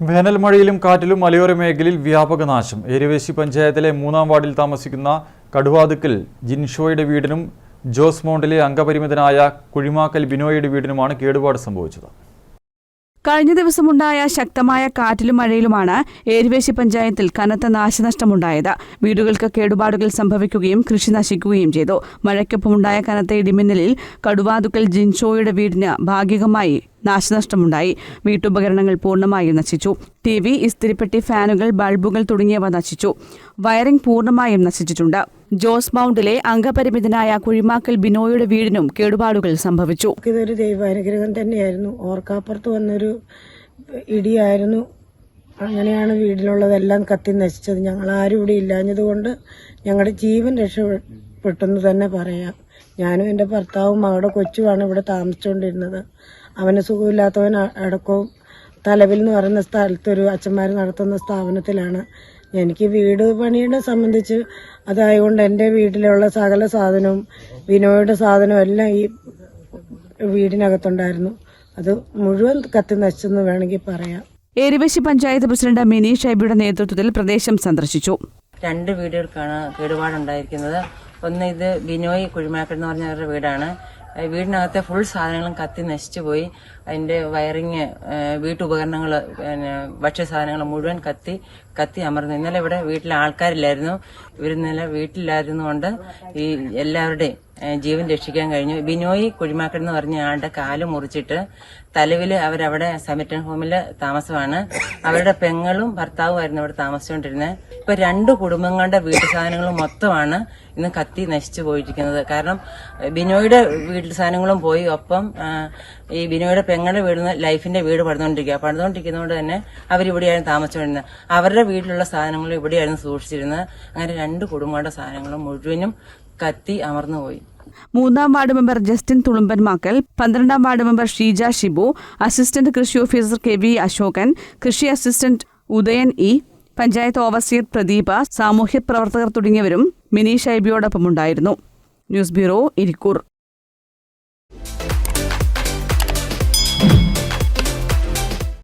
വേനൽ മഴയിലും കാറ്റിലും മലയോര മേഖലയിൽ വ്യാപക നാശം. ഏരുവേശി പഞ്ചായത്തിലെ 3-ാം വാർഡിൽ താമസിക്കുന്ന കടുവാതുക്കൽ ജിൻഷോയുടെ വീടിനും ജോസ് മൗണ്ടിലെ അംഗപരിമിതനായ കുഴിമാക്കൽ ബിനോയുടെ വീടിനുമാണ് കേടുപാട് സംഭവിച്ചത്. കഴിഞ്ഞ ദിവസമുണ്ടായ ശക്തമായ കാറ്റിലും മഴയിലുമാണ് ഏരുവേശി പഞ്ചായത്തിൽ കനത്ത നാശനഷ്ടമുണ്ടായത്. വീടുകൾക്ക് കേടുപാടുകൾ സംഭവിക്കുകയും കൃഷി നശിക്കുകയും ചെയ്തു. മഴയ്ക്കൊപ്പമുണ്ടായ കനത്ത ഇടിമിന്നലിൽ കടുവാതുക്കൽ ജിൻഷോയുടെ വീടിന് ഭാഗികമായി നാശനഷ്ടമുണ്ടായി. വീട്ടുപകരണങ്ങൾ പൂർണ്ണമായും നശിച്ചു. TV, ഇസ്തിരിപ്പെട്ടി, ഫാനുകൾ, ബൾബുകൾ തുടങ്ങിയവ നശിച്ചു. വയറിംഗ് പൂർണ്ണമായും നശിച്ചിട്ടുണ്ട്. ജോസ് മൗണ്ടിലെ അംഗപരിമിതനായ കുഴിമാക്കൽ ബിനോയുടെ വീടിനും കേടുപാടുകൾ സംഭവിച്ചു. ഇതൊരു ദൈവാനുഗ്രഹം തന്നെയായിരുന്നു. ഓർക്കാപ്പുറത്ത് വന്നൊരു ഇടിയായിരുന്നു. അങ്ങനെയാണ് വീട്ടിലുള്ളതെല്ലാം കത്തി നശിച്ചത്. ഞങ്ങളാരും ഇവിടെ ഇല്ലാഞ്ഞതുകൊണ്ട് ഞങ്ങളുടെ ജീവൻ രക്ഷപ്പെട്ടെന്ന് തന്നെ പറയാം. ഞാനും എൻ്റെ ഭർത്താവും മകളുടെ കൊച്ചുമാണ് ഇവിടെ താമസിച്ചുകൊണ്ടിരുന്നത്. അവന് സുഖമില്ലാത്തവൻ അടക്കവും തലവിൽ എന്ന് പറയുന്ന സ്ഥലത്തൊരു അച്ഛന്മാർ നടത്തുന്ന സ്ഥാപനത്തിലാണ്. എനിക്ക് വീട് പണിയെ സംബന്ധിച്ച് അതായതുകൊണ്ട് എൻ്റെ വീട്ടിലുള്ള സകല സാധനവും ബിനോയുടെ സാധനവും എല്ലാം ഈ വീടിനകത്തുണ്ടായിരുന്നു. അത് മുഴുവൻ കത്തി നശിച്ചെന്ന് വേണമെങ്കിൽ പറയാം. ഏരുവേശി പഞ്ചായത്ത് പ്രസിഡന്റ് മിനി ഷൈബിയുടെ നേതൃത്വത്തിൽ പ്രദേശം സന്ദർശിച്ചു. 2 വീടുകൾക്കാണ് കേടുപാടുണ്ടായിരിക്കുന്നത്. ഒന്ന് ഇത് ബിനോയ് കുഴിമാക്കൽ എന്ന് പറഞ്ഞവരുടെ വീടാണ്. വീടിനകത്തെ ഫുൾ സാധനങ്ങളും കത്തി നശിച്ചു പോയി. അതിന്റെ വയറിങ്, വീട്ടുപകരണങ്ങൾ, ഭക്ഷ്യസാധനങ്ങൾ മുഴുവൻ കത്തി അമർന്നു. ഇന്നലെ ഇവിടെ വീട്ടിലെ ആൾക്കാരില്ലായിരുന്നു. ഇവരിന്നലെ വീട്ടിലായിരുന്നുകൊണ്ട് ഈ എല്ലാവരുടെയും ജീവൻ രക്ഷിക്കാൻ കഴിഞ്ഞു. ബിനോയ് കുഴിമാക്കൽ എന്ന് പറഞ്ഞ ആളുടെ കാല് മുറിച്ചിട്ട് തലവില് അവരവിടെ സമറ്റൻ ഹോമിൽ താമസമാണ്. അവരുടെ പെങ്ങളും ഭർത്താവുമായിരുന്നു അവിടെ താമസിച്ചുകൊണ്ടിരുന്നത്. ഇപ്പൊ 2 കുടുംബങ്ങളുടെ വീട്ടു സാധനങ്ങളും മൊത്തമാണ് ഇന്ന് കത്തി നശിച്ചു പോയിരിക്കുന്നത്. കാരണം ബിനോയുടെ വീട്ടു സാധനങ്ങളും പോയി. ഒപ്പം ഈ ബിനോയുടെ പെങ്ങളുടെ വീടിന് ലൈഫിന്റെ വീട് പണിതുകൊണ്ടിരിക്കുന്നതുകൊണ്ട് തന്നെ അവരിവിടെയായിരുന്നു താമസിച്ചുകൊണ്ടിരുന്നത്. അവരുടെ വീട്ടിലുള്ള സാധനങ്ങളും ഇവിടെയായിരുന്നു സൂക്ഷിച്ചിരുന്നത്. അങ്ങനെ 2 കുടുംബങ്ങളുടെ സാധനങ്ങളും മുഴുവനും കത്തി അമർന്നുപോയി. 3-ാം വാർഡ് മെമ്പർ ജസ്റ്റിൻ തുളുമ്പൻമാക്കൽ, 12-ാം ward member Sheeja Shibu, assistant കൃഷി ഓഫീസർ KV അശോകൻ, കൃഷി assistant Udayan E, panchayat overseer Pradeepa, സാമൂഹ്യ പ്രവർത്തകർ തുടങ്ങിയവരും മിനി ഷൈബിയോടൊപ്പമുണ്ടായിരുന്നു. News bureau, Irikkur.